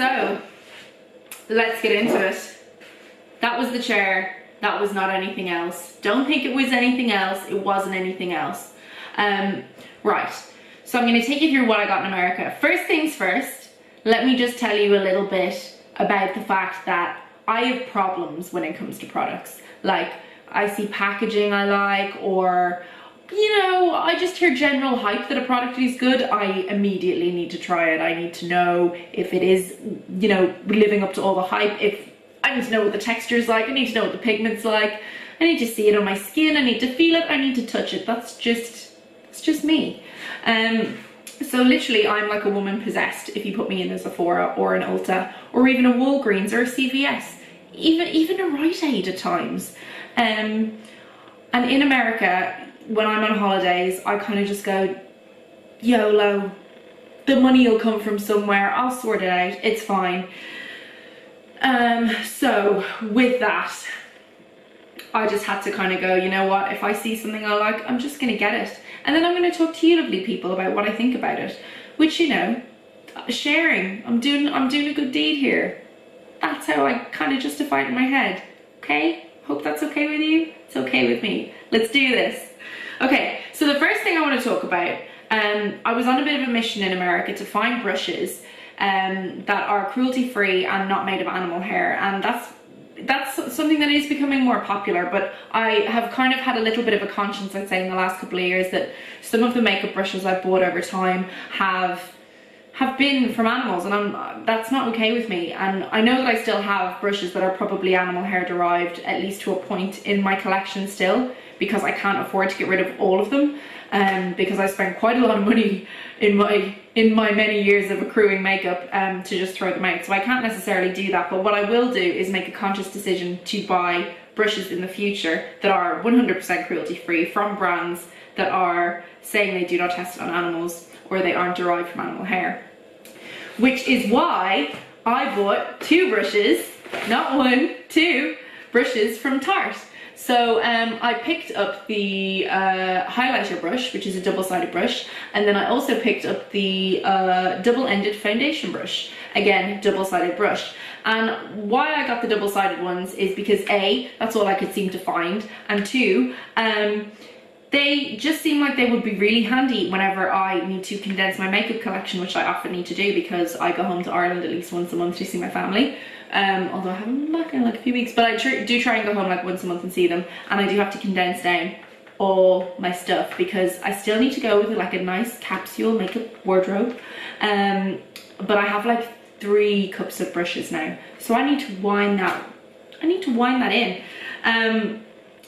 So let's get into it. That was the chair. That was not anything else. Don't think it was anything else. It wasn't anything else. Right. So I'm going to take you through what I got in America. First things first, let me just tell you a little bit about the fact that I have problems when it comes to products. Like, I see packaging I like, or, you know, I just hear general hype that a product is good. I immediately need to try it. I need to know if it is, you know, living up to all the hype. If I need to know what the texture is like. I need to know what the pigment's like. I need to see it on my skin. I need to feel it. I need to touch it. It's just me. So literally, I'm like a woman possessed if you put me in a Sephora or an Ulta or even a Walgreens or a CVS, even a Rite Aid at times. And in America, when I'm on holidays, I kind of just go, YOLO. The money will come from somewhere. I'll sort it out. It's fine. So with that, I just had to kind of go, you know what, if I see something I like, I'm just going to get it. And then I'm going to talk to you lovely people about what I think about it. Which, you know, sharing. I'm doing a good deed here. That's how I kind of justify it in my head. Okay? Hope that's okay with you. It's okay with me. Let's do this. Okay, so the first thing I want to talk about, I was on a bit of a mission in America to find brushes that are cruelty-free and not made of animal hair, and that's something that is becoming more popular. But I have kind of had a little bit of a conscience, I'd say, in the last couple of years, that some of the makeup brushes I've bought over time have been from animals, and that's not okay with me. And I know that I still have brushes that are probably animal hair derived, at least to a point, in my collection still, because I can't afford to get rid of all of them, because I spent quite a lot of money in my many years of accruing makeup to just throw them out. So I can't necessarily do that, but what I will do is make a conscious decision to buy brushes in the future that are 100% cruelty free from brands that are saying they do not test on animals or they aren't derived from animal hair. Which is why I bought two brushes, not one, two brushes from Tarte. So I picked up the highlighter brush, which is a double-sided brush, and then I also picked up the double-ended foundation brush, again, double-sided brush. And why I got the double-sided ones is because A, that's all I could seem to find, and two, they just seem like they would be really handy whenever I need to condense my makeup collection, which I often need to do because I go home to Ireland at least once a month to see my family. Although I haven't been back in like a few weeks, but I do try and go home like once a month and see them, and I do have to condense down all my stuff because I still need to go with like a nice capsule makeup wardrobe. But I have like 3 cups of brushes now, so I need to wind that in.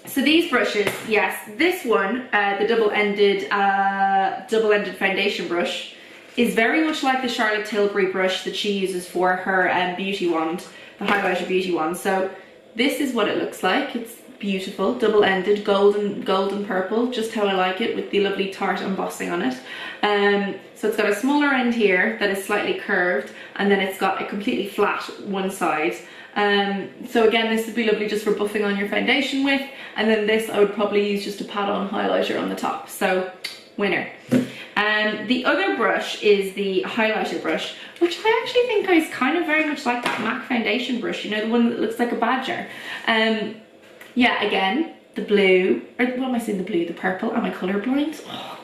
So these brushes, yes, this one, the double-ended foundation brush, is very much like the Charlotte Tilbury brush that she uses for her beauty wand, the highlighter beauty wand. So this is what it looks like. It's beautiful, double-ended, golden purple, just how I like it, with the lovely Tarte embossing on it. So it's got a smaller end here that is slightly curved, and then it's got a completely flat one side. So again, this would be lovely just for buffing on your foundation with, and then this I would probably use just to pat on highlighter on the top. So winner. The other brush is the highlighter brush, which I actually think is kind of very much like that MAC foundation brush, you know, the one that looks like a badger. Yeah, again, the blue, or what am I saying, the blue, the purple, am I colourblind? Oh.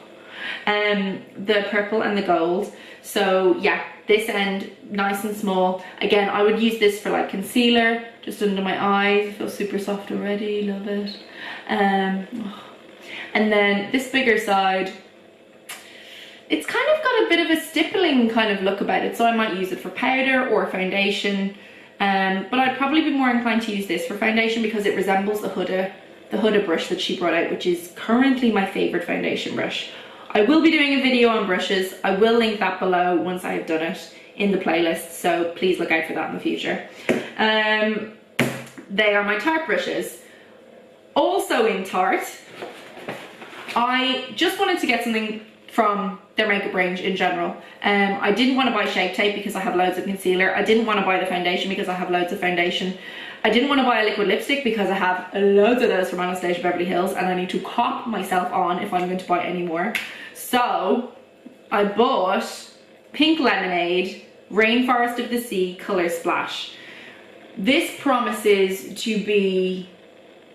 The purple and the gold. So yeah, this end nice and small. Again, I would use this for like concealer, just under my eyes. It feels super soft already, love it. And then this bigger side, it's kind of got a bit of a stippling kind of look about it, so I might use it for powder or foundation. But I'd probably be more inclined to use this for foundation because it resembles the Huda brush that she brought out, which is currently my favourite foundation brush. I will be doing a video on brushes. I will link that below once I have done it in the playlist, so please look out for that in the future. They are my Tarte brushes. Also in Tarte, I just wanted to get something from their makeup range in general. I didn't want to buy Shape Tape because I have loads of concealer. I didn't want to buy the foundation because I have loads of foundation. I didn't want to buy a liquid lipstick because I have loads of those from Anastasia Beverly Hills and I need to cop myself on if I'm going to buy any more. So I bought Pink Lemonade Rainforest of the Sea Colour Splash. This promises to be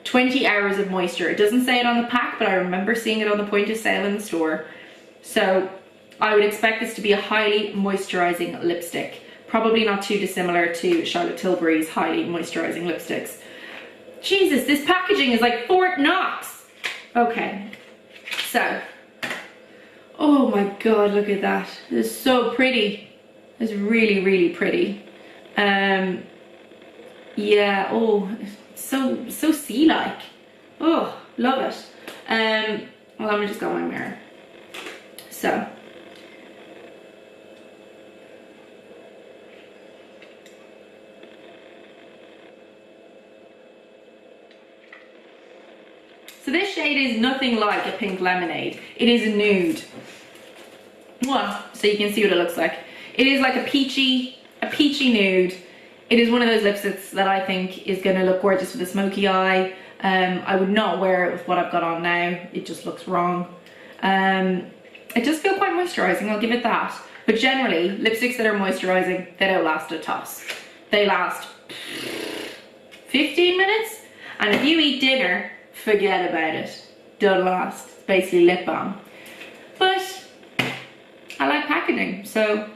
20 hours of moisture. It doesn't say it on the pack, but I remember seeing it on the point of sale in the store. So I would expect this to be a highly moisturizing lipstick. Probably not too dissimilar to Charlotte Tilbury's highly moisturizing lipsticks. Jesus, this packaging is like Fort Knox. Okay, so, oh my God, look at that. This is so pretty. It's really, really pretty. Yeah, oh, so sea-like. Oh, love it. Well, let me just go my mirror. So this shade is nothing like a pink lemonade. It is a nude. Well, so you can see what it looks like. It is like a peachy nude. It is one of those lipsticks that I think is going to look gorgeous with a smoky eye. I would not wear it with what I've got on now. It just looks wrong. It does feel quite moisturizing, I'll give it that. But generally, lipsticks that are moisturizing, they don't last a toss. They last 15 minutes, and if you eat dinner, forget about it. Don't last. It's basically lip balm. But I like packaging, so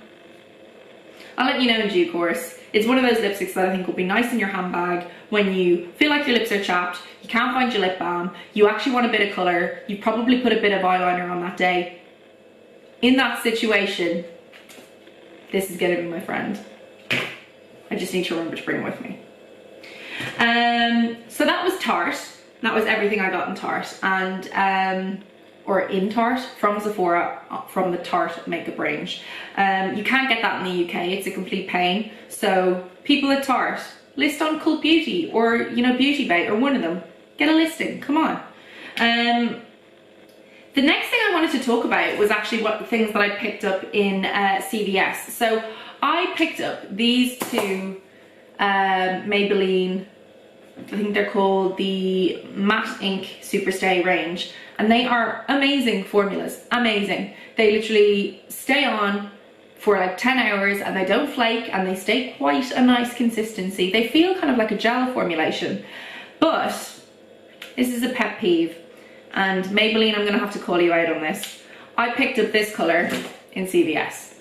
I'll let you know in due course. It's one of those lipsticks that I think will be nice in your handbag when you feel like your lips are chapped, you can't find your lip balm, you actually want a bit of colour, you probably put a bit of eyeliner on that day. In that situation, this is going to be my friend. I just need to remember to bring it with me. So that was Tarte. That was everything I got in Tarte, and or in Tarte from Sephora, from the Tarte makeup range. You can't get that in the UK, it's a complete pain. So people at Tarte, list on Cult Beauty or, you know, Beauty Bay or one of them. Get a listing, come on. The next thing I wanted to talk about was actually what the things that I picked up in CVS. So I picked up these two Maybelline, I think they're called the Matte Ink Superstay range, and they are amazing formulas, amazing. They literally stay on for like 10 hours and they don't flake, and they stay quite a nice consistency. They feel kind of like a gel formulation, but this is a pet peeve, and Maybelline, I'm gonna have to call you out on this. I picked up this color in CVS.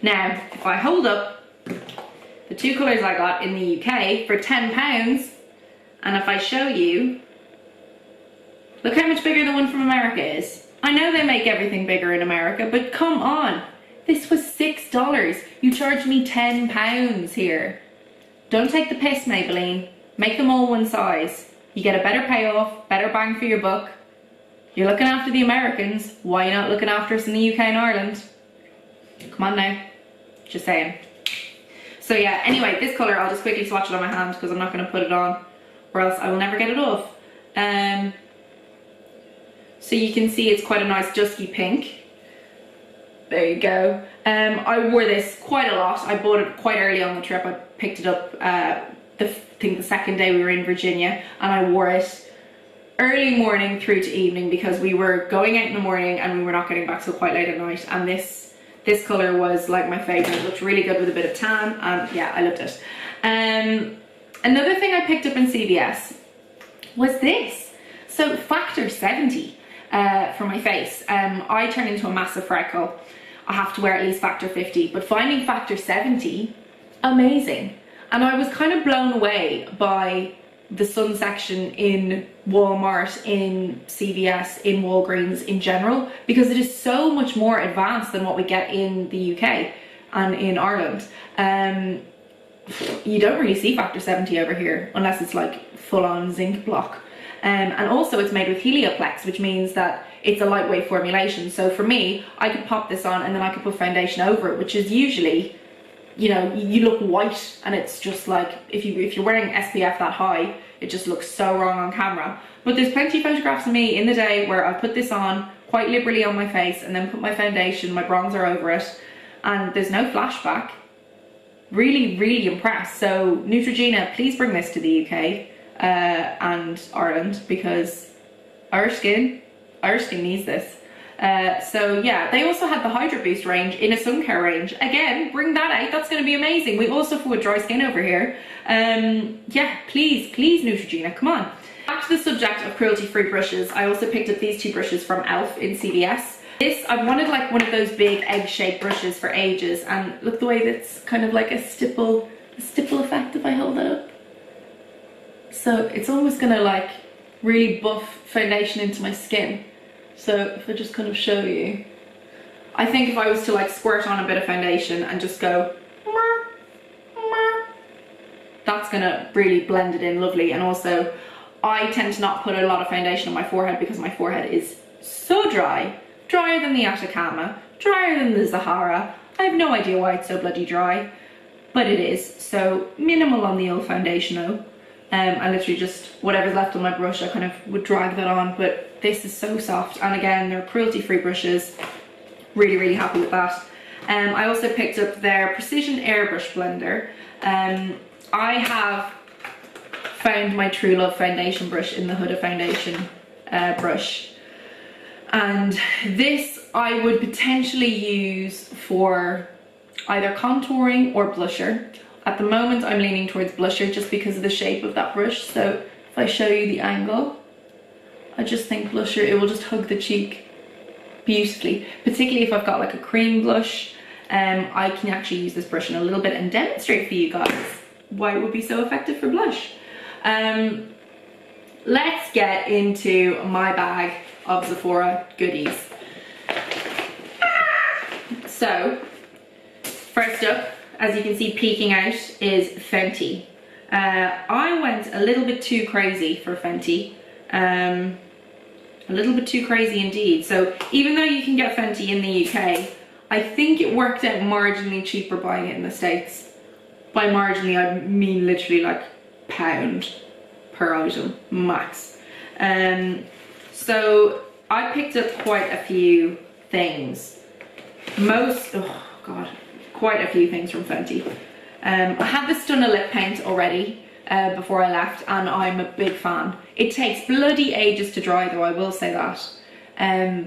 Now, if I hold up the two colors I got in the UK for £10, and if I show you, look how much bigger the one from America is. I know they make everything bigger in America, but come on. This was $6. You charged me £10 here. Don't take the piss, Maybelline. Make them all one size. You get a better payoff, better bang for your buck. You're looking after the Americans. Why are you not looking after us in the UK and Ireland? Come on now. Just saying. So yeah, anyway, this colour, I'll just quickly swatch it on my hand because I'm not going to put it on, or else I will never get it off. So you can see it's quite a nice dusky pink. There you go. I wore this quite a lot. I bought it quite early on the trip. I picked it up I think the second day we were in Virginia, and I wore it early morning through to evening because we were going out in the morning and we were not getting back till quite late at night, and this colour was like my favourite. It looked really good with a bit of tan, and yeah, I loved it. Another thing I picked up in CVS was this. So Factor 70 for my face. I turn into a massive freckle. I have to wear at least Factor 50, but finding Factor 70, amazing. And I was kind of blown away by the sun section in Walmart, in CVS, in Walgreens in general, because it is so much more advanced than what we get in the UK and in Ireland. You don't really see Factor 70 over here unless it's like full-on zinc block. And also it's made with Helioplex, which means that it's a lightweight formulation. So for me, I could pop this on and then I could put foundation over it, which is usually, you know, you look white, and it's just like, if you're wearing SPF that high, it just looks so wrong on camera. But there's plenty of photographs of me in the day where I put this on quite liberally on my face and then put my foundation, my bronzer over it, and there's no flashback. Really, really impressed. So Neutrogena, please bring this to the UK and Ireland, because Irish skin needs this. So yeah, they also had the Hydro Boost range in a sun care range. Again, bring that out, that's going to be amazing. We all suffer with dry skin over here. Yeah, please Neutrogena, come on. Back to the subject of cruelty-free brushes, I also picked up these two brushes from E.L.F. in CVS. I've wanted like one of those big egg-shaped brushes for ages, and look the way that's kind of like a stipple effect if I hold that up. So it's almost gonna like really buff foundation into my skin. So if I just kind of show you, I think if I was to like squirt on a bit of foundation and just go, that's gonna really blend it in lovely. And also, I tend to not put a lot of foundation on my forehead because my forehead is so dry. Drier than the Atacama, drier than the Sahara. I have no idea why it's so bloody dry, but it is. So minimal on the E.L.F. foundation though. I literally just, whatever's left on my brush, I kind of would drag that on, but this is so soft. And again, they're cruelty-free brushes. Really happy with that. I also picked up their Precision Airbrush Blender. I have found my True Love foundation brush in the Huda foundation brush. And this I would potentially use for either contouring or blusher. At the moment I'm leaning towards blusher just because of the shape of that brush. So if I show you the angle, I just think blusher, it will just hug the cheek beautifully. Particularly if I've got like a cream blush, I can actually use this brush in a little bit and demonstrate for you guys why it would be so effective for blush. Let's get into my bag of Sephora goodies. So, first up, as you can see peeking out, is Fenty. I went a little bit too crazy for Fenty. A little bit too crazy indeed. So, even though you can get Fenty in the UK, I think it worked out marginally cheaper buying it in the States. By marginally, I mean literally like £1 per item, max. So I picked up quite a few things. Quite a few things from Fenty. I had the Stunner lip paint already before I left, and I'm a big fan. It takes bloody ages to dry though, I will say that.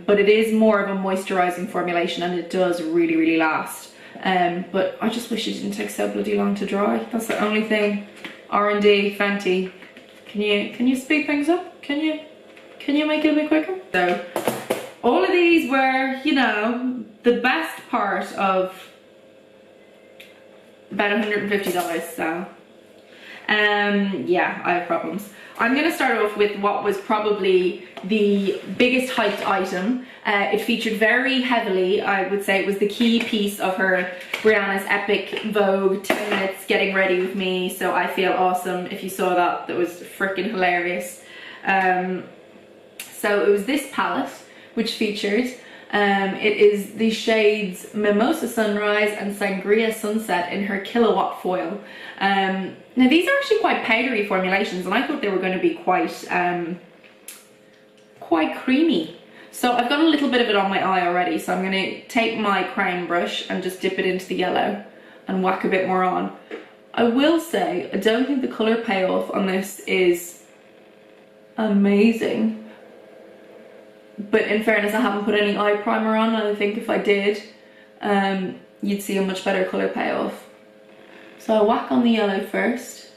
But it is more of a moisturising formulation and it does really last. But I just wish it didn't take so bloody long to dry. That's the only thing. R&D, Fenty. Can you speed things up? Can you make it a bit quicker? So, all of these were, you know, the best part of about $150, so yeah, I have problems. I'm going to start off with what was probably the biggest hyped item. It featured very heavily, I would say it was the key piece of her Brianna's epic Vogue 10 minutes getting ready with me, so I feel awesome. If you saw that, that was freaking hilarious. So it was this palette which featured, it is the shades Mimosa Sunrise and Sangria Sunset in her Kilowatt foil. Now these are actually quite powdery formulations and I thought they were going to be quite creamy. So I've got a little bit of it on my eye already, so I'm going to take my crown brush and just dip it into the yellow and whack a bit more on. I will say, I don't think the colour payoff on this is amazing. But in fairness, I haven't put any eye primer on, and I think if I did, you'd see a much better colour payoff. So I whack on the yellow first.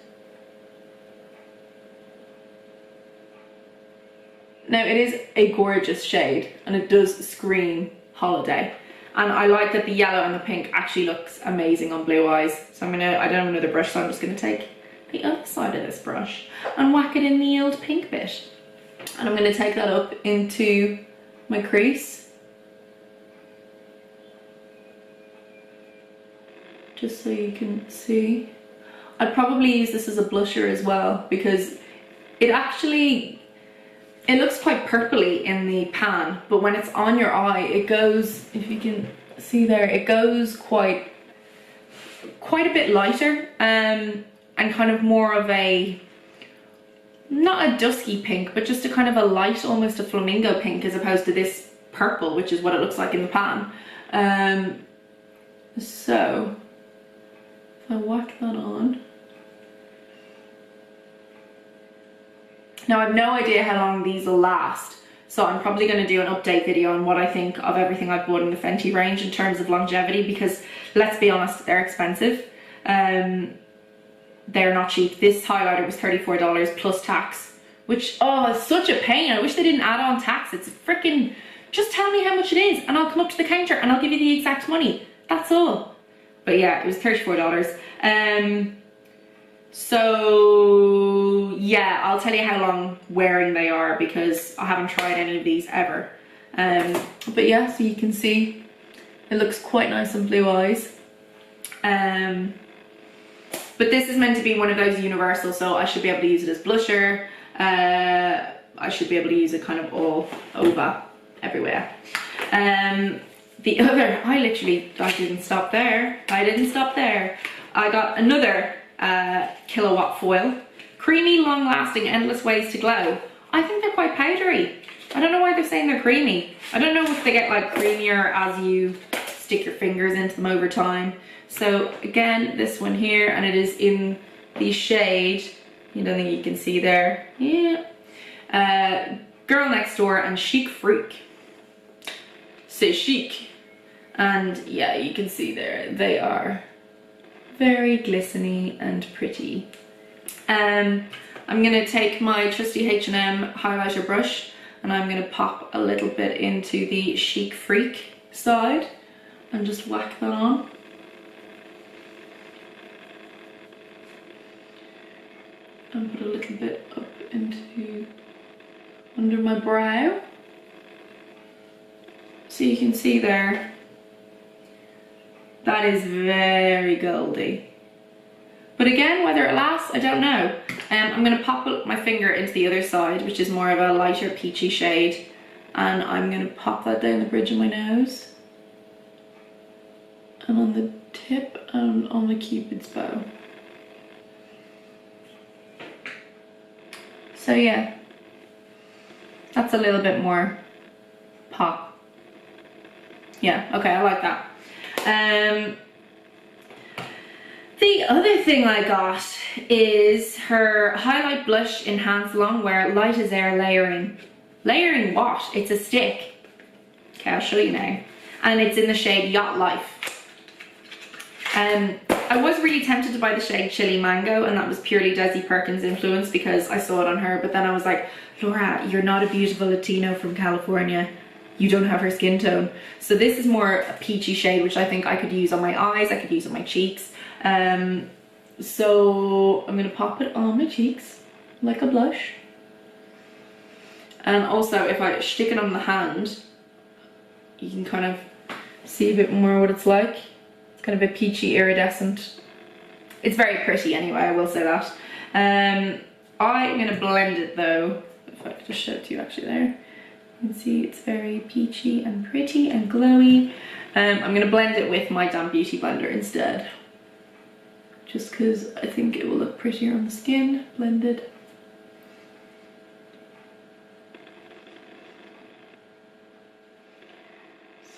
Now it is a gorgeous shade and it does scream holiday. And I like that the yellow and the pink actually looks amazing on blue eyes. So I don't have another brush, so I'm just gonna take the other side of this brush and whack it in the yield pink bit. And I'm gonna take that up into my crease. Just so you can see. I'd probably use this as a blusher as well because it looks quite purpley in the pan, but when it's on your eye, it goes, if you can see there, it goes quite a bit lighter and kind of more of a, not a dusky pink, but just a kind of a light, almost a flamingo pink as opposed to this purple, which is what it looks like in the pan. So, if I whack that on. Now I have no idea how long these will last, So I'm probably going to do an update video on what I think of everything I've bought in the Fenty range in terms of longevity, because let's be honest, they're expensive. They're not cheap. This highlighter was $34 plus tax, which, oh, it's such a pain. I wish they didn't add on tax. It's freaking, just tell me how much it is and I'll come up to the counter and I'll give you the exact money. That's all. But yeah, it was $34. So yeah, I'll tell you how long wearing they are because I haven't tried any of these ever. But yeah, so you can see it looks quite nice on blue eyes. But this is meant to be one of those universal, so I should be able to use it as blusher. I should be able to use it kind of all over everywhere. The other, I didn't stop there. I got another Kilowatt foil. Creamy, long lasting, endless ways to glow. I think they're quite powdery. I don't know why they're saying they're creamy. I don't know if they get like creamier as you stick your fingers into them over time. So again, this one here, and it is in the shade, I don't think you can see there. Yeah. Girl Next Door and Chic Freak. C'est chic. And yeah, you can see there, they are very glistening and pretty. I'm gonna take my trusty H&M highlighter brush and I'm gonna pop a little bit into the Chic Freak side and just whack that on. And put a little bit up into under my brow. So you can see there, that is very goldy. But again, whether it lasts, I don't know. I'm going to pop my finger into the other side, which is more of a lighter peachy shade. And I'm going to pop that down the bridge of my nose. And on the tip and on the Cupid's bow. So yeah, that's a little bit more pop. Yeah, okay, I like that. The other thing I got is her Highlight Blush Enhanced Longwear Light as Air Layering. Layering what? It's a stick. Okay, I'll show you now. And it's in the shade Yacht Life. I was really tempted to buy the shade Chili Mango, and that was purely Desi Perkins influence because I saw it on her, but then I was like, Laura, you're not a beautiful Latino from California. You don't have her skin tone. So this is more a peachy shade, which I think I could use on my eyes, I could use on my cheeks. So I'm gonna pop it on my cheeks like a blush. And also if I stick it on the hand, you can kind of see a bit more what it's like. It's kind of a peachy iridescent. It's very pretty anyway, I will say that. I'm gonna blend it though. If I could just show it to you actually there. You can see it's very peachy and pretty and glowy. I'm gonna blend it with my damp beauty blender instead. Just because I think it will look prettier on the skin, blended.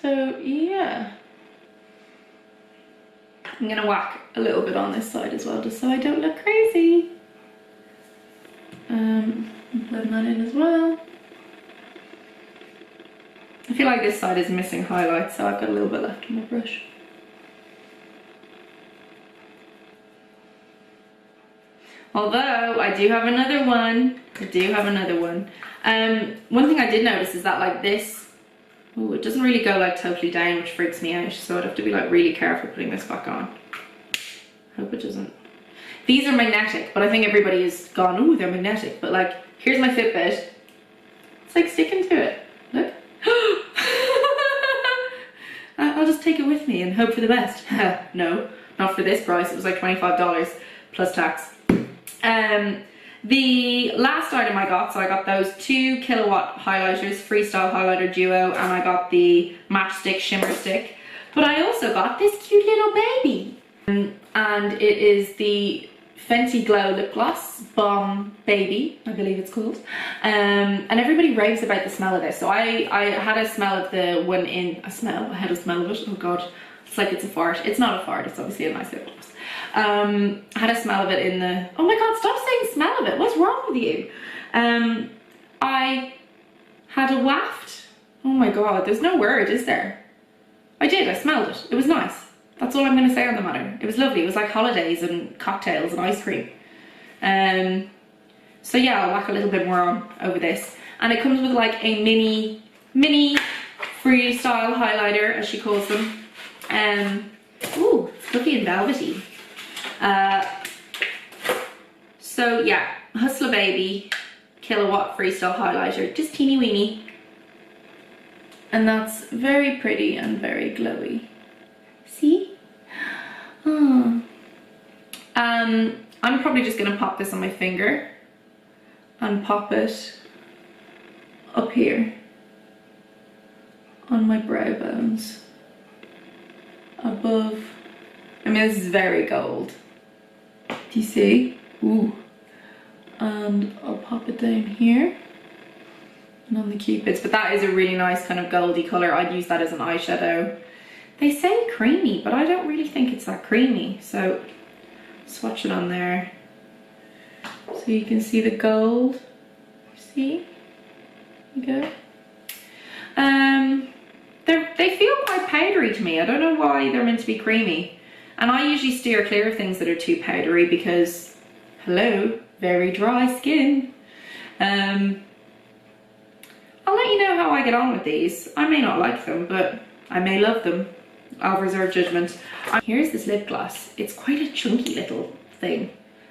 So yeah. I'm gonna whack a little bit on this side as well, just so I don't look crazy. Blend that in as well. I feel like this side is missing highlight, so I've got a little bit left on my brush. Although I do have another one. One thing I did notice is that like this, ooh, it doesn't really go like totally down, which freaks me out. So I'd have to be like really careful putting this back on. Hope it doesn't. These are magnetic, but I think everybody has gone, ooh, they're magnetic. But like, here's my Fitbit. It's like sticking to it. Look. I'll just take it with me and hope for the best. No, not for this price. It was like $25 plus tax. The last item I got, so I got those 2 kilowatt highlighters, Freestyle Highlighter Duo, and I got the Matchstick Shimmer Stick. But I also got this cute little baby. And it is the Fenty Glow Lip Gloss Bomb Baby, I believe it's called. And everybody raves about the smell of this. So I had a smell of the one in, I had a smell of it, oh god. It's like it's a fart. It's not a fart, it's obviously a nice lip gloss. I had a smell of it in the, oh my god, stop saying smell of it, what's wrong with you? I had a waft. Oh my god, there's no word, is there? I did, I smelled it. It was nice. That's all I'm going to say on the matter. It was lovely. It was like holidays and cocktails and ice cream. So yeah, I'll whack a little bit more on over this. And it comes with like a mini freestyle highlighter, as she calls them. Ooh, it's fluffy and velvety. So yeah, Hustler Baby Kilowatt Freestyle Highlighter, just teeny weeny. And that's very pretty and very glowy. See? Oh. I'm probably just gonna pop this on my finger and pop it up here on my brow bones above. I mean, this is very gold. Do you see? Ooh. And I'll pop it down here and on the cupids, but that is a really nice kind of goldy color. I'd use that as an eyeshadow. They say creamy, but I don't really think it's that creamy, so swatch it on there so you can see the gold. See? There you go. They feel quite powdery to me. I don't know why they're meant to be creamy, and I usually steer clear of things that are too powdery because, hello, very dry skin. I'll let you know how I get on with these. I may not like them, but I may love them. I'll reserve judgment. Here's this lip gloss. It's quite a chunky little thing.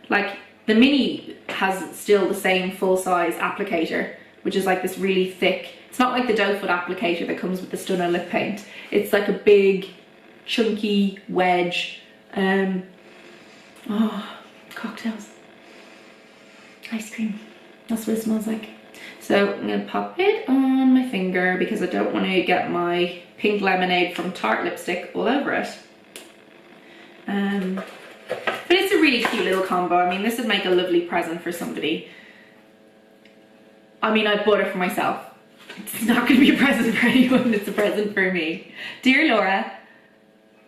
Like, the mini has still the same full-size applicator, which is like this really thick. It's not like the doe foot applicator that comes with the Stunner lip paint. It's like a big, chunky wedge. Oh, cocktails. Ice cream. That's what it smells like. So I'm going to pop it on my finger because I don't want to get my pink lemonade from Tarte lipstick all over it. But it's a really cute little combo. I mean, this would make a lovely present for somebody. I mean, I bought it for myself. It's not going to be a present for anyone. It's a present for me. Dear Laura,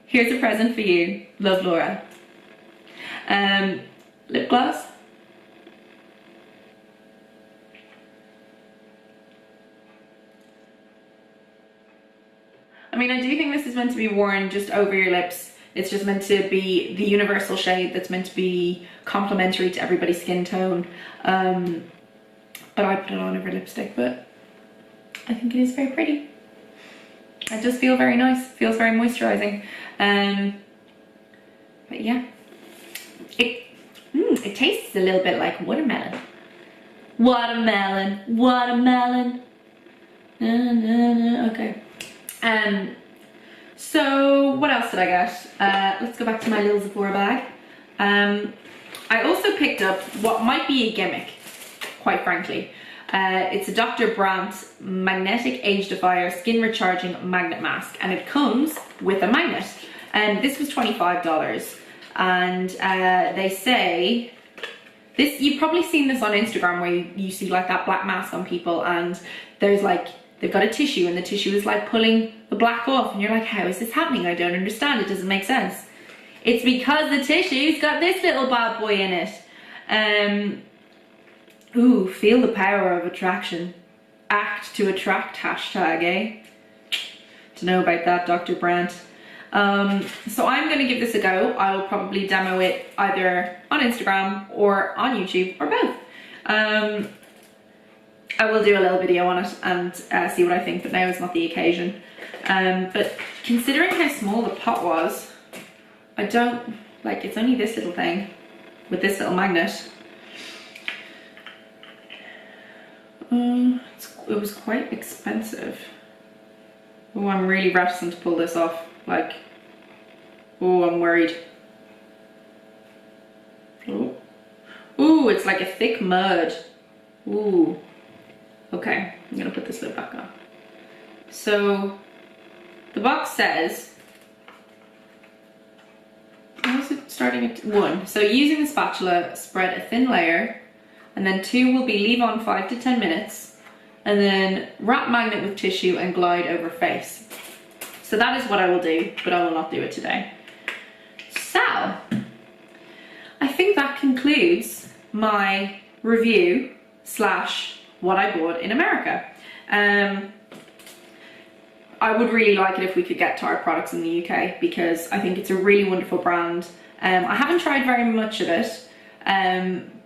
here's a present for you. Love, Laura. Lip gloss. I mean, I do think this is meant to be worn just over your lips. It's just meant to be the universal shade that's meant to be complementary to everybody's skin tone. But I put it on over lipstick, but I think it is very pretty. It does feel very nice. It feels very moisturizing. But yeah, it tastes a little bit like watermelon. Watermelon, watermelon. Okay. So what else did I get? Let's go back to my little Sephora bag. I also picked up what might be a gimmick, quite frankly. It's a Dr. Brandt Magnetic Age Defier Skin Recharging Magnet Mask, and it comes with a magnet. And this was $25, and they say this. You've probably seen this on Instagram where you see like that black mask on people, and there's like, they've got a tissue and the tissue is like pulling the black off, and you're like, how is this happening? I don't understand. It doesn't make sense. It's because the tissue's got this little bad boy in it. Ooh, feel the power of attraction. Act to attract, hashtag, eh? To know about that, Dr. Brandt. So I'm going to give this a go. I will probably demo it either on Instagram or on YouTube or both. I will do a little video on it and see what I think, but now is not the occasion. But considering how small the pot was, I don't, like, it's only this little thing with this little magnet. It was quite expensive. Oh, I'm really reticent to pull this off. Like, oh, I'm worried. Oh, ooh, it's like a thick mud. Ooh. Okay, I'm gonna put this lid back on. So, the box says, how is it starting at 1? So using the spatula, spread a thin layer, and then 2 will be leave on 5 to 10 minutes, and then wrap magnet with tissue and glide over face. So that is what I will do, but I will not do it today. So, I think that concludes my review / what I bought in America. I would really like it if we could get Tarte products in the UK, because I think it's a really wonderful brand. I haven't tried very much of it,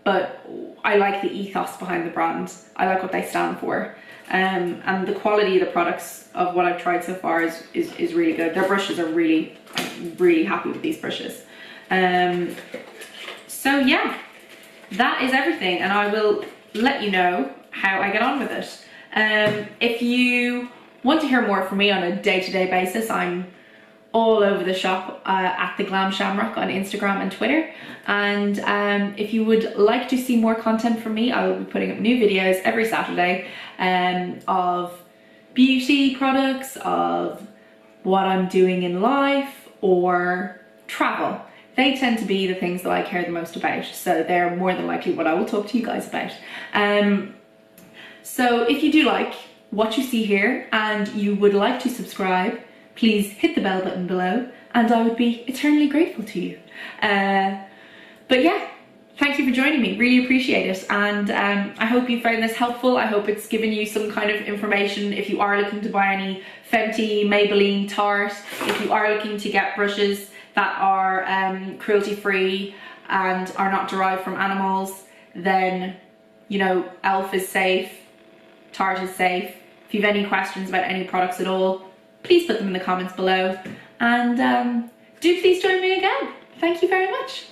but I like the ethos behind the brand. I like what they stand for. And the quality of the products of what I've tried so far is really good. Their brushes are really, I'm really happy with these brushes. So yeah, that is everything, and I will let you know how I get on with it. If you want to hear more from me on a day-to-day basis, I'm all over the shop at the Glam Shamrock on Instagram and Twitter. And if you would like to see more content from me, I will be putting up new videos every Saturday of beauty products, of what I'm doing in life, or travel. They tend to be the things that I care the most about, so they're more than likely what I will talk to you guys about. So if you do like what you see here and you would like to subscribe, please hit the bell button below and I would be eternally grateful to you. But yeah, thank you for joining me, really appreciate it, and I hope you found this helpful. I hope it's given you some kind of information if you are looking to buy any Fenty, Maybelline, Tarte, if you are looking to get brushes that are cruelty free and are not derived from animals, then you know E.L.F is safe, Tarte is safe. If you have any questions about any products at all, please put them in the comments below, and do please join me again. Thank you very much.